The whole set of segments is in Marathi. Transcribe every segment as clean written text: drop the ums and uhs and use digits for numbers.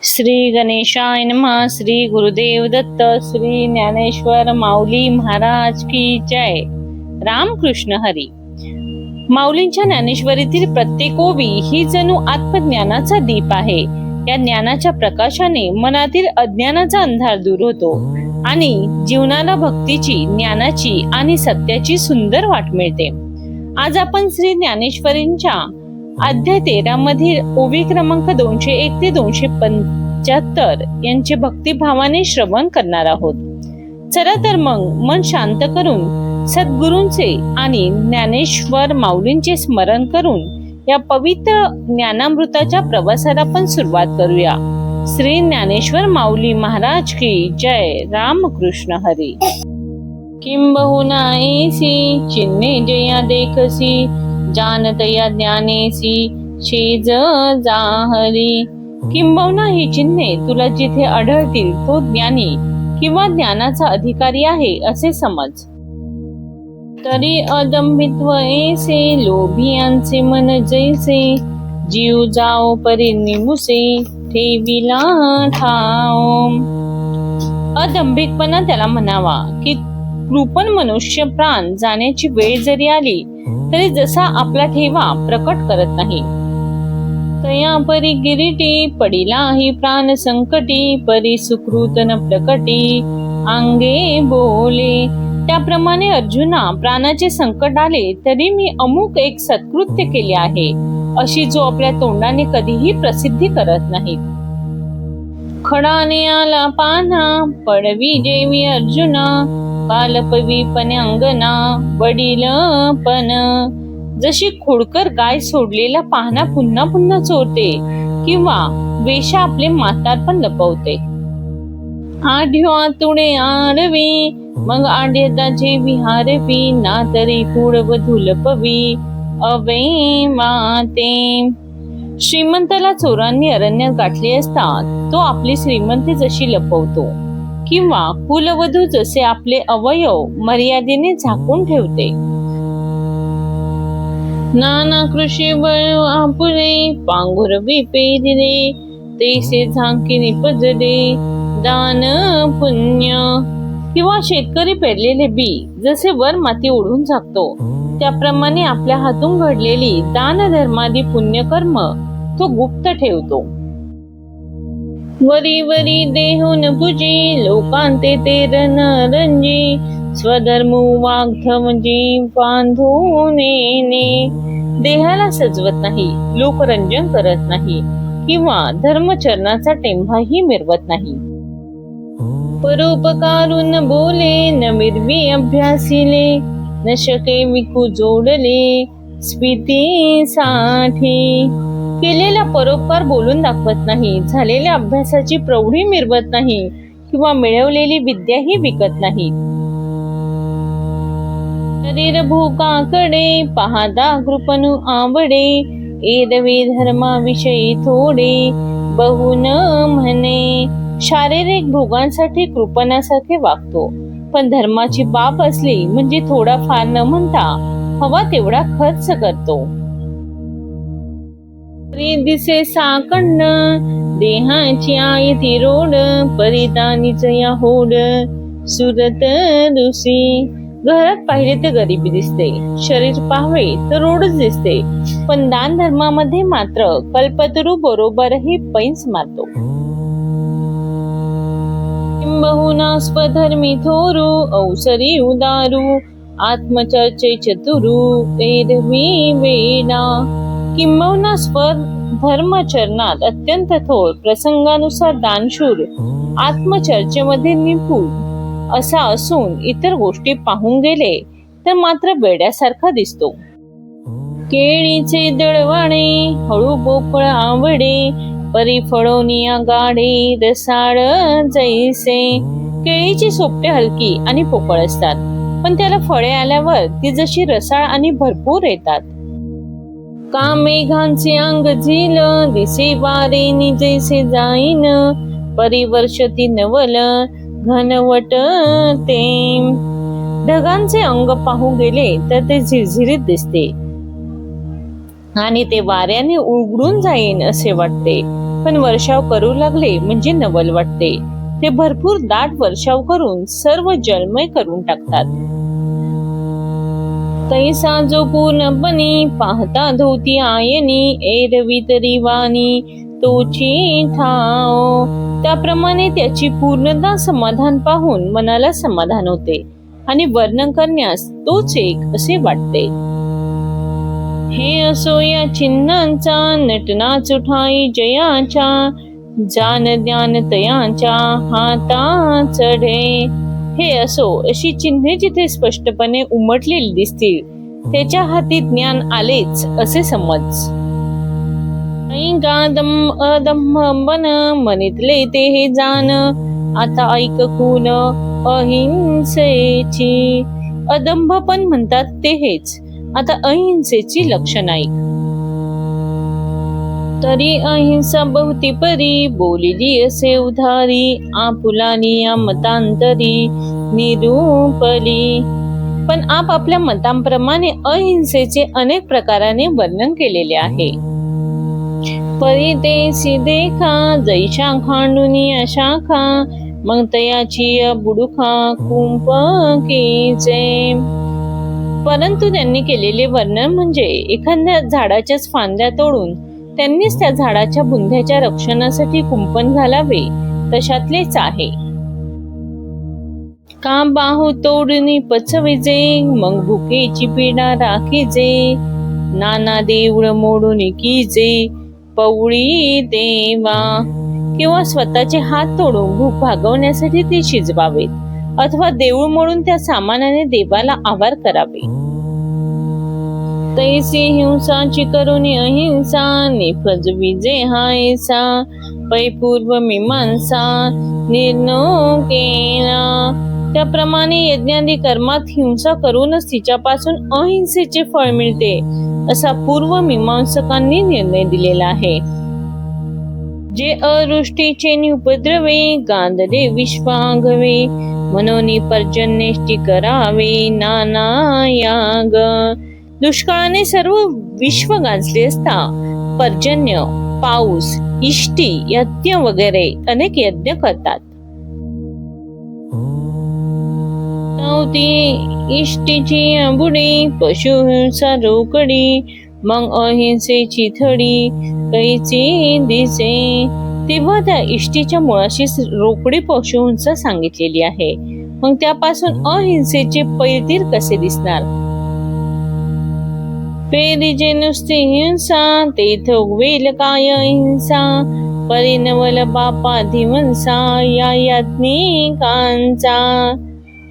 श्री गणेशाय नमः. श्री गुरुदेव दत्त. श्री ज्ञानेश्वर माऊली महाराज की जय. रामकृष्ण हरी. माऊलींच्या ज्ञानेश्वरीतील प्रत्येक ओवी ही जणू आत्मज्ञानाचा दीप आहे. या ज्ञानाच्या प्रकाशाने मनातील अज्ञानाचा अंधार दूर होतो आणि जीवनाला भक्तीची, ज्ञानाची आणि सत्याची सुंदर वाट मिळते. आज आपण श्री ज्ञानेश्वरींच्या अध्याय 13 मधील ओवी क्रमांक 201 ते 275 यांचे भक्तिभावाने श्रवण करणार आहोत. चला तर मग मन शांत करून सद्गुरूंचे आणि ज्ञानेश्वर माऊलींचे स्मरण करून या पवित्र ज्ञानामृताच्या प्रवासाला आपण सुरुवात करूया. श्री ज्ञानेश्वर माऊली महाराज की जय. रामकृष्ण हरी. किंबहुना ऐसी चिन्हे जया देखसी, जानतया ज्ञानेसी शेज जाहरी. किंबहुना ही चिन्हे तुला जिथे आढळतील तो ज्ञानी किंवा ज्ञानाचा अधिकारी आहे असे समज. तरी अदंभित्व ऐसे लोभियांचे मन जैसे, जीव जाओ परी निमुसे ठेविला ठाव. अदंभिकपणा त्याला म्हणावा की कृपण मनुष्य प्राण जाण्याची वेळ जरी आली तरी जसा आपला ठेवा प्रकट करत नाही. तया परी गिरिटी पडिला ही प्राण संकटी, परी सुकृत न प्रकटी अंगे बोले. त्याप्रमाणे अर्जुना, प्राणाचे संकट आले तरी मी अमुक एक सत्कृत्य केले आहे अशी जो आपल्या तोंडाने कधीही प्रसिद्धी करत नाही. खडाने आला पाना पडवी जेवी अर्जुना, कालपवीपणे अंगना वडील पण. जशी खोडकर गाय सोडलेला पाहणा पुन्हा पुन्हा चोरते किंवा वेशा आपले म्हातारपण लपवते. आढ्यो आतुडे आडवी मग आढ्यताचे विहारवी, ना तरी कुडव धुलपवी अवे माते. श्रीमंताला चोरांनी अरण्यात गाठले असता तो आपली श्रीमंती जशी लपवतो किंवा कुलवधू जसे आपले अवयव मर्यादेने झाकून ठेवते. नाना कृषी बळ आपुले पांघुरवी पेरिले, तैसे झांकी निपजले दान पुण्य. किंवा शेतकरी पेरलेले बी जसे वर माती ओढून झाकतो त्याप्रमाणे आपल्या हातून घडलेली दान धर्मादी पुण्यकर्म तो गुप्त ठेवतो. वरी वरी देहून भुजी लोकांते ते रण रंजी, स्वधर्म वाग्धमजी बांधून येणे. देहाला सजवत नाही, लोकरंजन करत नाही किंवा धर्मचरणाचा टेंभाही मिरवत नाही. परोपकारून बोले न मिरवी अभ्यासिले, न शके विकू जोडले स्फीतीसाठी. केलेला परोपकार बोलून दाखवत नाही, झालेल्या अभ्यासाची प्रौढी मिरवत नाही किंवा मिळवलेली विद्याही विकत नाही. शरीर भूकाकडे पाहता कृपणू आवडे, एरवे धर्माविषयी थोडे बहुन म्हणे. शारीरिक भोगांसाठी कृपणासारखे वागतो, पण धर्माची बाब असली म्हणजे थोडाफार न म्हणता हवा तेवढा खर्च करतो. दिसे साकंड देहाची आयती रोड, परितानीच या होड सुरत दुसी. घरात पाहिले तर गरिबी दिसते, शरीर पाहावे तर रोडच दिसते, पण दान धर्मामध्ये मात्र कल्पतरू बरोबरही पैंस मारतो. किंबहुना स्वधर्मी थोरू अवसरी उदारू, आत्मचर्चे चतुरू एरवी वेडा. किंबहुना स्वधर्मचरणात अत्यंत थोर, प्रसंगानुसार दानशूर, आत्मचर्चेमध्ये निपुण असा असून इतर गोष्टी पाहून गेले तर मात्र वेड्यासारखा दिसतो. केळीचे दळवाणे हळू बोकळ आवडे, परी फळोनिया गाडे रसाळ जैसे. केळीची सोपटे हलकी आणि पोकळ असतात, पण त्याला फळे आल्यावर ती जशी रसाळ आणि भरपूर येतात. का मेघांचे अंग झील दिसे वारेनी जैसे जाईन, परिवर्षती नवल घनवट ते. ढगांचे अंग पाहू गेले तर ते झिरझिरीत दिसते आणि ते वाऱ्याने उघडून जाईन असे वाटते. पण वर्षाव करू लागले म्हणजे नवल वाटते. ते भरपूर दाट वर्षाव करून सर्व जलमय करून टाकतात. तैसा जो पूर्णपणी पाहता धोती आयनी, एरवी तरी वाणी तोची ठाव. त्याप्रमाणे त्याची पूर्णता समाधान पाहून मनाला समाधान होते आणि वर्णन करण्यास तोच एक असे वाटते. हे असो या चिन्हांचा नटना चुठाई जयाच्या, जान ज्ञान तयांच्या हाता चढे. हे असो अशी चिन्हे जिथे स्पष्टपणे उमटलेली दिसतील त्याच्या हाती ज्ञान आलेच असे समज. गादम अदंभन मनीतले ते हे जाण, आता ऐक खून अहिंसेची. अदंभ पण म्हणतात ते हेच, आता अहिंसेची लक्षण ऐक. तरी अहिंसा बहुती परी, बोलिली असे उधारी, आपुलानी या मतांतरी निरूपली. पण आपल्या मतांप्रमाणे अहिंसेचे अनेक प्रकाराने वर्णन केलेले आहे. परी देसी देखा, जैशा खांडुनी अशाखा, मग तयाची बुडुखा कुंपकीचे. परंतु त्यांनी केलेले वर्णन म्हणजे एखाद्या झाडाच्याच फांद्या तोडून त्यांनीच त्या झाडाच्या बुंध्याच्या रक्षणासाठी कुंपण घालावे तशातलेच आहे. का बाहू तोडणी पचविजे, मग भुकेची पीडा राखीजे, नाना देऊळ मोडून कीजे पवळी देवा. किंवा स्वतःचे हात तोडून भूक भागवण्यासाठी ते शिजवावेत अथवा देऊळ मोडून त्या सामानाने देवाला आवार करावे. तैसी हिंसाची करुणी अहिंसा, निफज विजे हायसा, पै पूर्व मीमांसा निर्णय केला. त्याप्रमाणे यज्ञादी कर्मात हिंसा करूनच तिच्यापासून अहिंसेचे फळ मिळते असा पूर्व मीमांसकांनी निर्णय दिलेला आहे. जे अवृष्टीचे उपद्रवे, गांधले विश्वांगवे, मनोनी पर्जन्येष्टी करावे नाना याग. दुष्काळाने सर्व विश्व गांजले असता पर्जन्य, पाऊस, इष्टी, यज्ञ वगैरे अनेक यज्ञ करतात. इष्टीची बुडी, पशुहिंसा रोकडी, मग अहिंसेची थडी कैची दिसे. तेव्हा त्या इष्टीच्या मुळाशी रोकडी पशुहिंसा सांगितलेली आहे. मग त्यापासून अहिंसेचे पैतीर कसे दिसणार. पेरीजे नुसती हिंसा, तेथ उगवेल काय अहिंसा, परिणवल बापा धिवंसा या याज्ञिकांचा.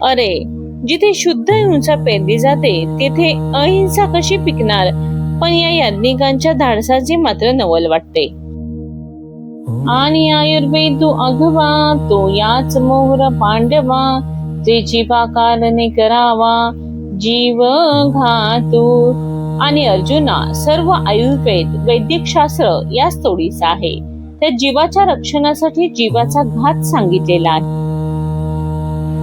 अरे, जिथे शुद्ध हिंसा पेरली जाते तेथे अहिंसा कशी पिकणार. पण या याज्ञिकांच्या धाडसाची मात्र नवल वाटते. आणि आयुर्वेद अघवा, तो याच मोहर पांडवा, जेची पाकारणे करावा जीव घातू. आणि अर्जुना, सर्व आयुर्वेद वैदिक शास्त्र याच तोडीचा आहे. त्या जीवाच्या रक्षणासाठी जीवाचा घात सांगितलेला आहे.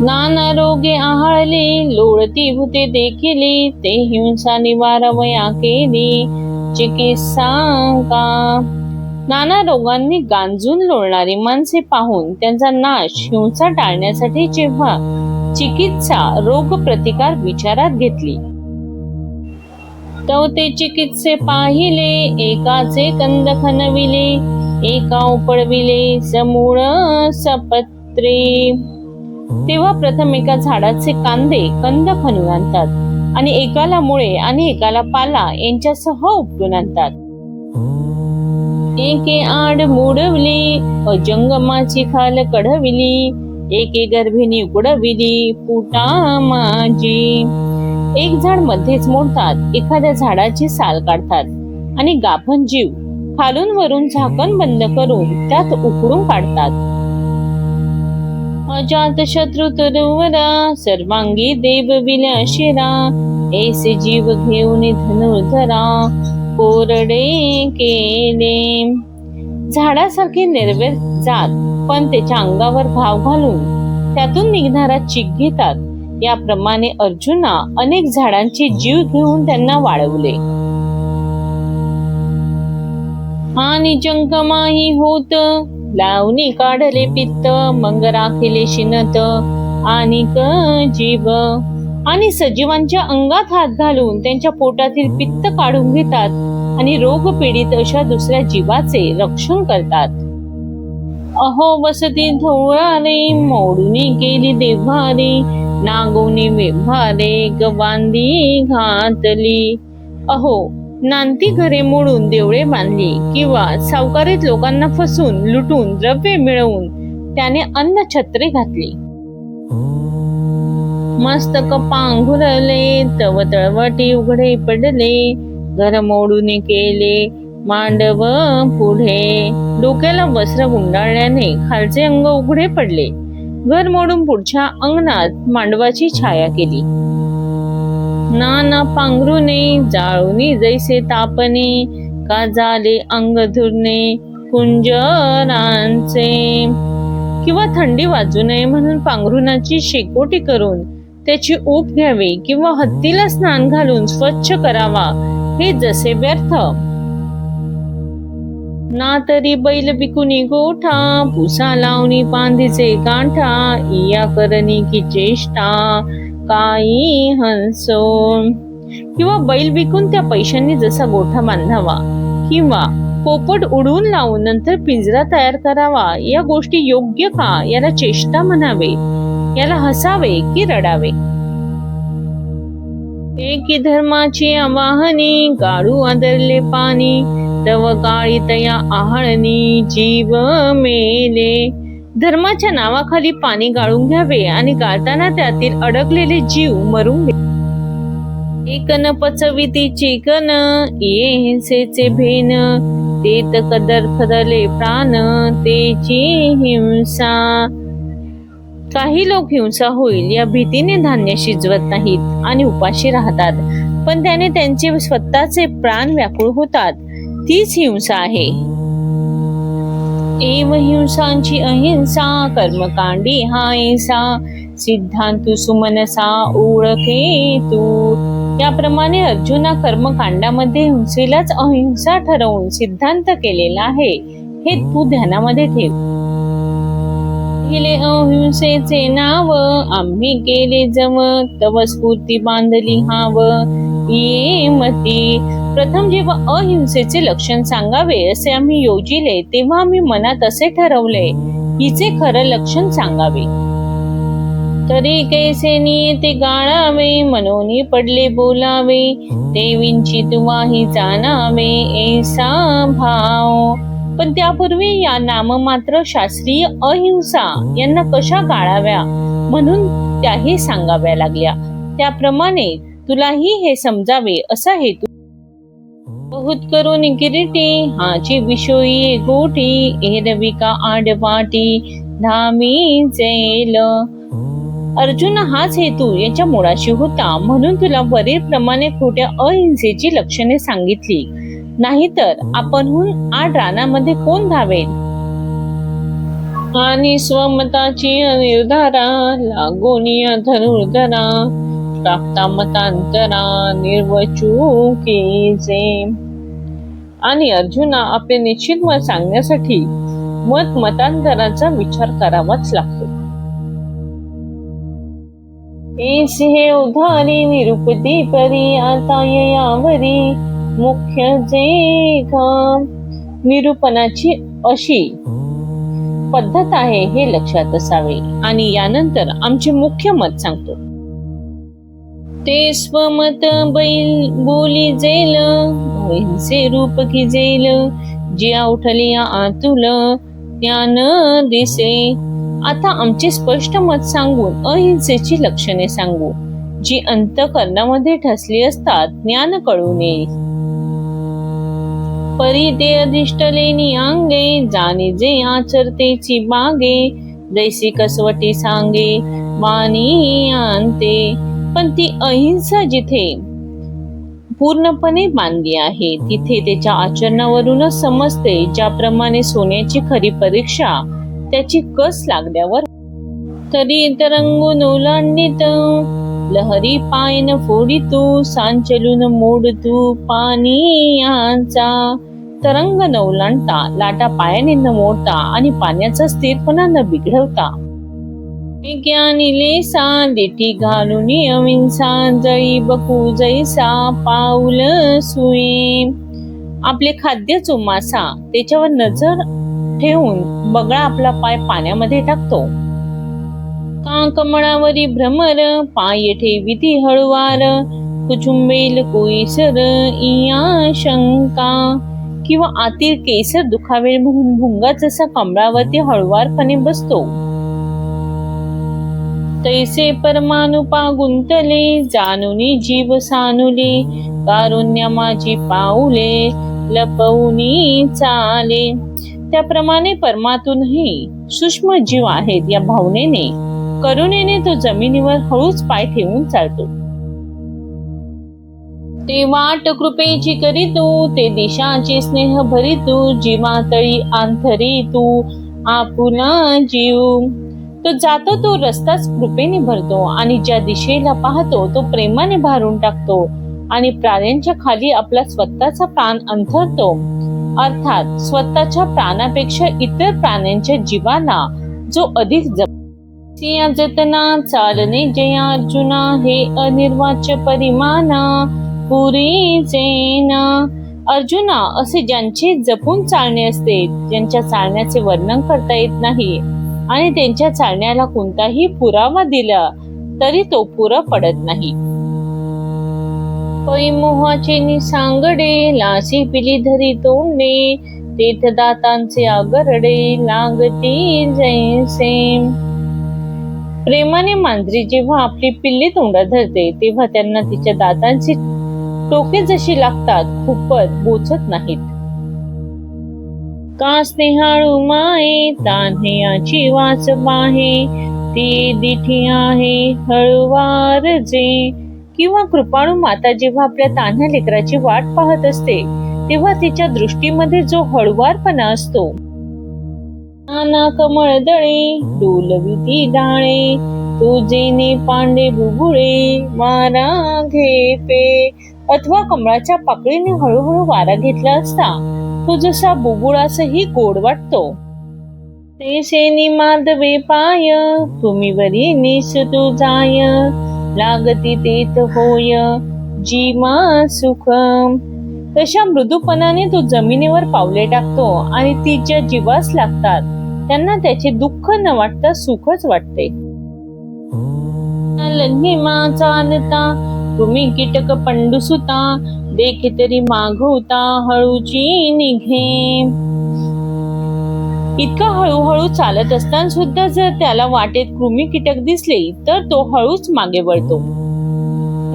नाना रोगे आहाळले, लोळती भूते देखिली, ते हिंसा निवारवया केली चिकित्सा का. नाना रोगांनी गांजून लोळणारी माणसे पाहून त्यांचा नाश हिंसा टाळण्यासाठी जेव्हा चिकित्सा रोग प्रतिकार विचारात घेतली, तो ते चिकित्से पाहिले, एकाचे कंद खणविले, एका उपळविले समूळ सपत्रे. तेव्हा प्रथम एका झाडाचे कांदे कंद खणून आणतात आणि एकाला मुळे आणि एकाला पाला यांच्यासह उपटून आणतात. एके आड मोडवली, अजंगमाची खाल कढविली, एके गर्भिणी उकडविली पुटा माझी. एक झाड मध्येच मोडतात, एखाद्या झाडाची साल काढतात आणि गाभण जीव खालून वरून झाकण बंद करून त्यात उकडून काढतात. अजात शत्रु तरुवरा, सर्वांगी देव विल्या शिरा, ऐसे जीव घेऊन धनुर्धरा कोरडे केले. झाडासारखे निर्वेर जात पण त्याच्या अंगावर घाव घालून त्यातून निघणारा चीक घेतात. याप्रमाणे अर्जुना अनेक झाडांचे जीव घेऊन त्यांना वाळवले. आणि जंकमाही होत, लावणी काढले पित्त, मग राखिले शिनत आणि जीव. आणि सजीवांच्या अंगात हात घालून त्यांच्या पोटातील पित्त काढून घेतात आणि रोग पीडित अशा दुसऱ्या जीवाचे रक्षण करतात. अहो वसती धवळारे, मोडूनी केली देव्हारे, नागोनी व्यवहारे, गवांदी घातली. अहो नांती घरे मोडून देवळे बांधली, किंवा सावकारीत लोकांना फसून लुटून द्रव्य मिळवून त्याने अन्न छत्रे घातली. मस्तक पांघुरले, तव तळवटी उघडे पडले, घर मोडून केले मांडव पुढे. डोक्याला वस्त्र गुंडाळल्याने खालचे अंग उघडे पडले. घर मोडून पुढच्या अंगणात मांडवाची छाया केली. नाना पांघरुणे, जाळूनी जैसे तापणे, का झाले अंग धुरणे कुंजरांचे. किंवा थंडी वाजू नये म्हणून पांघरुणाची शेकोटी करून त्याची ऊब घ्यावी, किंवा हत्तीला स्नान घालून स्वच्छ करावा, हे जसे व्यर्थ. ना तरी बैल विकुनी गोठा, पुसा लावणी पांधीचे गांठा, इया करणी की चेष्टा काही हंसो. किंवा बैल विकून त्या पैशांनी जसा गोठा बांधावा, किंवा पोपट उडवून लावून नंतर पिंजरा तयार करावा, या गोष्टी योग्य का, याला चेष्टा म्हणावे, याला हसावे की रडावे. एकी धर्माची आवाहनी, गाडू आदरले पाणी, तव काळी तया आहळणी जीव मेले. धर्माच्या नावाखाली पाणी गाळून घ्यावे आणि गाळताना त्यातील अडकलेले जीव मरून गेले. एक न पचविती चिकन, ये हिंसेचे भेन, तेत कदर खदले प्राण, तेची हिंसा. काही लोक हिंसा होईल या भीतीने धान्य शिजवत नाहीत आणि उपाशी राहतात, पण त्याने त्यांचे स्वतःचे प्राण व्याकुळ होतात. तीच हिंसा आहे. एव हिंसांची अहिंसा, कर्मकांडी हा ऐसा, सिद्धांतु सुमनसा ओळखे तू. याप्रमाणे अर्जुना कर्मकांडामध्ये हिंसेलाच अहिंसा ठरवून सिद्धांत केलेला आहे, हे तू ध्यानामध्ये ठेव. केले अहिंसेचे नाव, आम्ही केले जम, तव स्फूर्ती बांधली हाव ये मती. प्रथम जेव्हा अहिंसेचे लक्षण सांगावे असे आम्ही योजिले, तेव्हा आम्ही मनात असे ठरवले, हिचे खरं लक्षण सांगावे. तरी कैसे नियते गाळावे, मनोनी पडले बोलावे, देवींची तुवाही जाणावे ऐसा भाव. पण त्यापूर्वी या नाममात्र शास्त्रीय अहिंसा यांना कशा गाळाव्या म्हणून त्याही सांगाव्या लागल्या. त्याप्रमाणे तुलाही हे समजावे असा हेतू. बहुत करून किरीटी, हाची विषयी गोटी, एरविका आडवाटी धामी जेल. अर्जुन हाच हेतू याच्या मुळाशी होता, म्हणून तुला वरीलप्रमाणे खोट्या अहिंसेची लक्षणे सांगितली. नाहीतर आपणहून आड रानामध्ये कोण धावेल. आणि स्वमताची निर्धारा, लागोनिया धनुर्धरा, प्राप्ता मतांतरा निर्वचुकीचे. आणि अर्जुना आपले निश्चित मत सांगण्यासाठी मतांतराचा विचार करावाच लागतो. हे उधारी निरुपती परी, आता यावरी मुख्य जे काम. निरूपणाची अशी पद्धत आहे हे लक्षात असावे. आणि यानंतर आमचे मुख्य मत सांगतो. ते स्वमत बैल बोली जेल, अहिंसे रूप की जेल, जी उठली आतुल ज्ञान दिसे. आता आमचे स्पष्ट मत सांगून अहिंसेची लक्षणे सांगू, जी अंतःकरणामध्ये ठसली असतात ज्ञान कळून येईल. परी ते अधिष्ठलेनी अंगे, जाणे जे आचरतेची बागे, जैसी कसवटी सांगे वाणी आणते. पण ती अहिंसा जिथे पूर्णपणे बांधली आहे, तिथे त्याच्या आचरणावरूनच समजते. ज्याप्रमाणे सोन्याची खरी परीक्षा त्याची कस लागल्यावर. तरी तरंगून ओलांडित, लहरी पायन फोडितू, सांचलून मोडतू पाणी यांचा. तरंग न ओलांडता, लाटा पायाने न मोडता आणि पाण्याचा स्थिरपणा न बिघडवता. विज्ञानिले देठी घालून अविंसा, जळी बकू जैसा पाऊल सुई. आपले खाद्य जो मासा, त्याच्यावर नजर ठेवून बगळा आपला पाय पाण्यामध्ये टाकतो. का कमळावरी भ्रमर, पाय ठेविती हळुवार, कुचुंबेल कोईसर इया शंका. किंवा आतील केसर दुखावेल म्हणून भुंगा जसा कमळावरती हळुवारपणे बसतो, तैसे परमानुपा गुंतले, जाणुनी जीव सानुले, कारुण्या माझी पाऊले, लपवूनी चाले. त्याप्रमाणे परमातूनही सूक्ष्म जीव आहेत या भावनेने, करुणेने तो जमिनीवर हळूच पाय ठेवून चालतो. ते वाट कृपेची करीतू, ते दिशाचे स्नेह भरितू, जीवातळी आंथरी तू आपुला जीव. तो जातो तो रस्ताच कृपेने भरतो आणि ज्या दिशेला पाहतो तो प्रेमाने भारून टाकतो आणि प्राण्यांच्या खाली आपला स्वतःचा प्राण अंथरतो. अर्थात स्वतःच्या प्राणापेक्षा इतर प्राण्यांच्या जीवाला जो अधिक जपतो. जतना चालणे जय अर्जुना, हे अनिर्वाच्य परिमाना पुरी सेना. अर्जुना, असे ज्यांचे जपून चालणे असते, ज्यांच्या चालण्याचे वर्णन करता येत नाही आणि त्यांच्या चालण्याला कोणताही पुरावा दिला तरी तो पुरा पडत नाही. पै मोहाचे निसांगडे, लासी पिली धरी तोंडे, तीर्थदातांचे आगरडे लागती जैसे. प्रेमाने मांजरी जेव्हा आपली पिल्ली तोंडात धरते तेव्हा त्यांना तिच्या दातांची टोके जशी लागतात, खूपच बोचत नाहीत. का स्नेहाळू माये, तान्ह्याची वास बाहे, ती दिठी आहे हळुवार जे. किंवा कृपाळू माता जेव्हा आपल्या तान्ह्या लेकराची वाट पाहत असते तेव्हा तिच्या दृष्टीमध्ये जो हळुवारपणा असतो. नाना कमळ दळे, डोलविती डाळे, तुझेने पांडे बुबुळे, वारा घेपे. अथवा कमळाच्या पाकळीने हळूहळू वारा घेतला असता तो जसा बुबुळासही गोड वाटतो. ते सेनी माधवे पाय, भूमीवरी निस तू जाय, लागती तेथ होय जीवा सुख. तशा मृदूपणाने तो जमिनीवर पावले टाकतो आणि ती ज्या जीवास लागतात त्यांना त्याचे दुःख न वाटता सुखच वाटते. चालता तुम्ही कीटक पंडुसुता, देखे तरी मागवता हळूची निघे. इतका हळूहळू चालत असताना सुद्धा जर त्याला वाटेत कृमी कीटक दिसले तर तो हळूच मागे वळतो.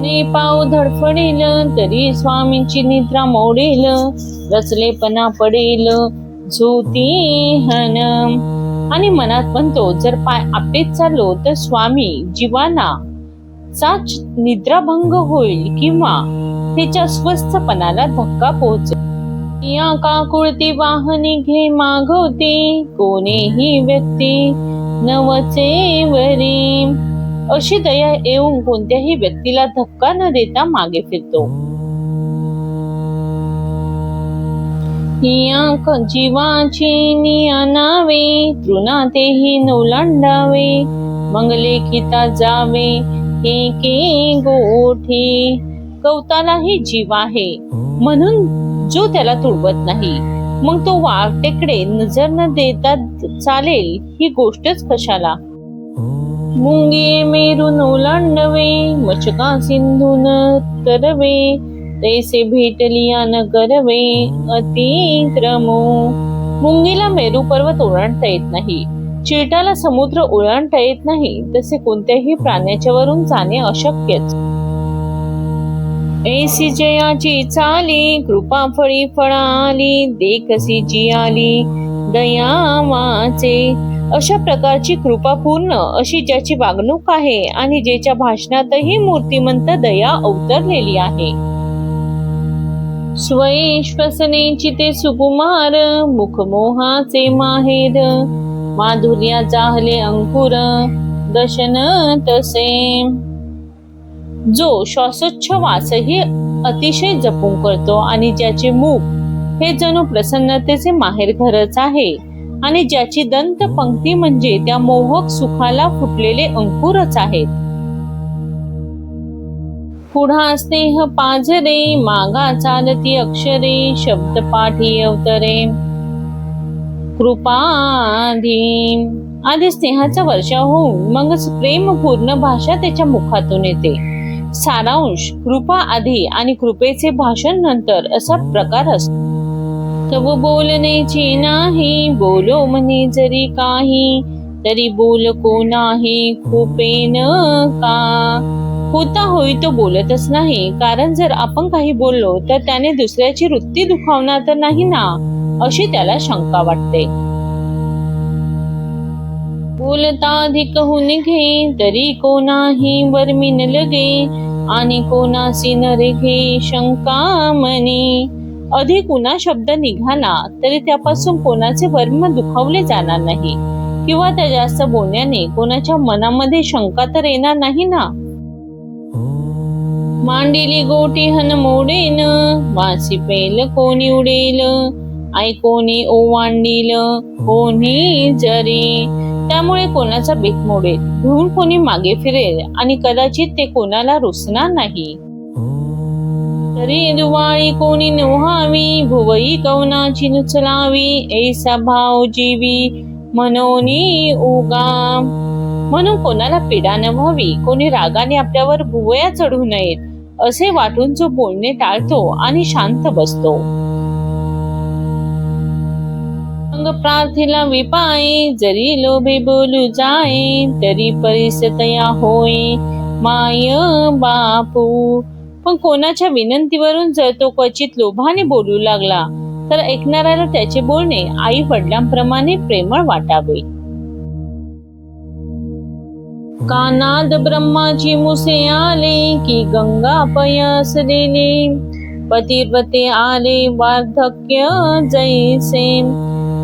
ने पाव धडफडेल तरी स्वामींची निद्रा मोडेल, रचलेपणा पडेल झोती हन. आणि मनात म्हणतो, जर पाय आपटेत चाललो तर स्वामी जीवाना साच निद्राभंग होईल किंवा त्याच्या स्वस्थपणाला धक्का पोहोचेल. या काकुळती वाहने घे मागवते, कोणीही व्यक्ती नवचे वरी. अशी दया येऊन कोणत्याही व्यक्तीला धक्का न देता मागे फिरतो. या जीवाची निया नावे, तृणातेही नौलांडावे, मंगलेखिता जावे हे के गोठी. गवतालाही जीव आहे म्हणून जो त्याला तुडवत नाही, मग तो वाटेकडे नजर न देता चालेल ही गोष्टच कशाला. मुंगे मेरून ओलांडवे, मचका सिंधून तरवे, तैसे भेटलिया न करवे अतिक्रमो. मुंगीला मेरू पर्वत ओलांडता येत नाही, चिरटाला समुद्र ओलांडता येत नाही, तसे कोणत्याही प्राण्याच्या वरून जाणे अशक्यच. ऐसी जयाची चाली, कृपा फळी फळाली, देखसी जी आली दया वाचे. अशा प्रकारची कृपापूर्ण अशी ज्याची वागणूक आहे आणि ज्याच्या भाषणातही मूर्तिमंत दया अवतरलेली आहे. स्वये श्वसनेची ते सुकुमार, मुखमोहाचे माहेर, माधुर्या जाहले अंकुर दशन तसे. जो श्वासोच्छवासही अतिशय जपून करतो आणि ज्याचे मुख हे जणू प्रसन्नतेचे माहेरघरच आहे आणि ज्याची दंत पंक्ती म्हणजे त्या मोहक सुखाला फुटलेले अंकुरच आहेत. पुढा स्नेह पाझरे, मागा चालती अक्षरे, शब्द पाठी अवतरे, कृपाधी. आधी स्नेहाचा वर्षाव होऊन मगच प्रेमपूर्ण भाषा त्याच्या मुखातून येते. सारांश कृपा आधी आणि कृपेचे भाषण नंतर असा प्रकार असतो. तब बोलण्याची नाही, बोलो म्हणे जरी काही, तरी बोल को नाही कृपेन का. होता होई तो बोलतच नाही, कारण जर आपण काही बोललो तर त्याने दुसऱ्याची वृत्ती दुखावणार तर नाही ना, अशी त्याला शंका वाटते. बोलता अधिक होऊन घे, तरी कोणाही वर्मी न लगे, आणि कोणासी न रेघे शंका मनी. अधिक उन्हा शब्द निघाला तरी त्यापासून कोणाचे वर्म दुखावले जाणार नाही, किंवा त्या जास्त बोलण्याने कोणाच्या मनामध्ये शंका तर येणार नाही ना. मांडिली गोटी हन मोडेन, वासी पेल कोणी उडेल, आई कोणी ओवांडील कोणी जरी. त्यामुळे कोणाचा बेत मोडेल, धुवून कोणी मागे फिरेल आणि कदाचित ते कोणाला रुसणार नाही. तरी दुवाळी कोणी नव्हावी, भुवई कवनाची नुचलावी, ऐसा भाव जीवी मनोनी उगा. म्हणून कोणाला पीडा न व्हावी, कोणी रागाने आपल्यावर भुवया चढू नयेत असे वाटून जो बोलणे टाळतो आणि शांत बसतो. अंग प्रार्थीला विपाये, जरी लोभे बोलू जाये, तरी परिसतया होय माय बापू. पण कोणाच्या विनंतीवरून जर तो क्वचित लोभाने बोलू लागला तर ऐकणाऱ्याला त्याचे बोलणे आई वडिलांप्रमाणे प्रेमळ वाटावे. कानाद ब्रह्माची मुसे आले, की गंगा पयसलेले, पतिव्रते आले वार्धक्य जैसे.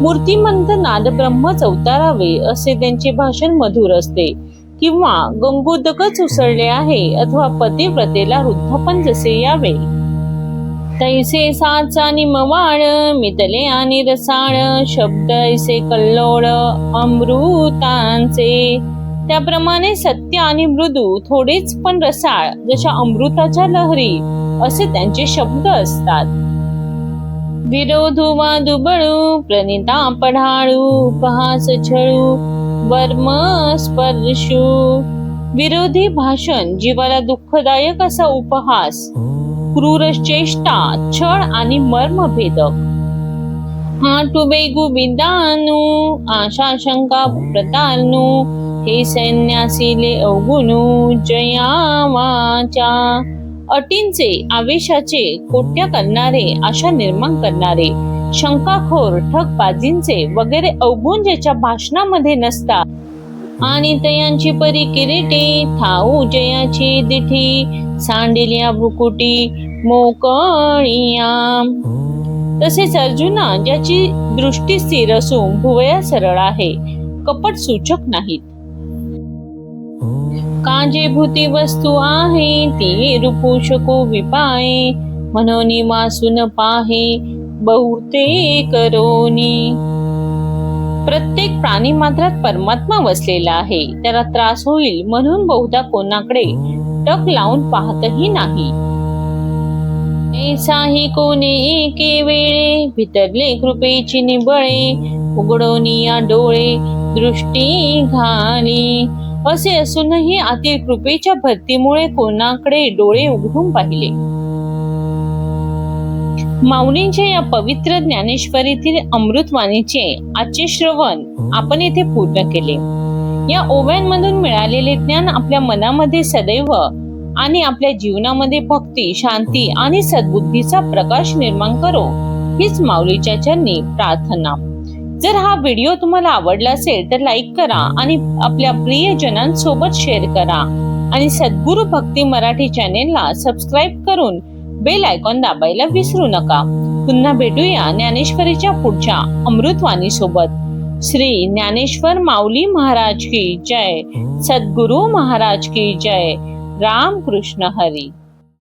मूर्तिमंत नाद ब्रह्मच अवतारावे असे त्यांचे भाषण मधुर असते, किंवा गंगोदकच उसळले आहे, अथवा पतिव्रतेला वृद्धपण जसे यावे तैसे साचा निमवाळ, मितले आणि रसाळ, शब्द ऐसे कल्लोळ अमृतांचे. त्याप्रमाणे सत्य आणि मृदू, थोडेच पण रसाळ, जशा अमृताच्या लहरी असे त्यांचे शब्द असतात. विरोधू वादू बळू, प्रणिता पढाळू, उपहास छळू, वर्म स्पर्शू. विरोधी भाषण, जीवाला दुःखदायक असा उपहास, क्रूर चेष्टा, छळ आणि मर्मभेदक. हाटू बेगू विदानू, आशा शंका प्रतारणू, हे सैन्यासीले अवगुणू जयावाचा. अटींचे, आवेशाचे, कोट्या करणारे, आशा निर्माण करणारे, शंकाखोर, ठगबाजींचे वगैरे अवगुण ज्याच्या भाषणामध्ये नसतात, आणि तयांची परी किरीटे, थाऊ जयाची दिठी, सांडिल्या भुकुटी मोकळिया. तसेच अर्जुना, ज्याची दृष्टी स्थिर असून भुवया सरळ आहे, कपट सूचक नाहीत. काजे भूती वस्तू आहे, ती रूपू शकू विपाये, म्हणून वासून पाहे बहुते करोनी. प्रत्येक प्राणी मात्रात परमात्मा वसलेला आहे, त्याला त्रास होईल म्हणून बहुधा कोणाकडे टक लावून पाहतही नाही. ऐसाही कोणे एके वेळे, भितरले कृपेची निबळे, उघडोनिया डोळे दृष्टी घाली. असे असूनही आतील कृपेच्या भरतीमुळे कोणाकडे डोळे उघडून पाहिले. माऊलींच्या या पवित्र ज्ञानेश्वरीतील अमृतवाणीचे आजचे श्रवण आपण येथे पूर्ण केले. या ओव्यांमधून मिळालेले ज्ञान आपल्या मनामध्ये सदैव आणि आपल्या जीवनामध्ये भक्ती, शांती आणि सद्बुद्धीचा प्रकाश निर्माण करो, हीच माऊलीच्या चरणी प्रार्थना. जर हा व्हिडिओ तुम्हाला आवडला असेल तर लाईक करा आणि आपल्या प्रियजनांसोबत शेअर करा, आणि सद्गुरू भक्ती मराठी चॅनेलला सबस्क्राईब करून बेल आयकॉन दाबायला विसरू नका. पुन्हा भेटूया ज्ञानेश्वरीच्या पुढच्या अमृतवाणी सोबत. श्री ज्ञानेश्वर माऊली महाराज की जय. सद्गुरू महाराज की जय. राम कृष्ण हरी.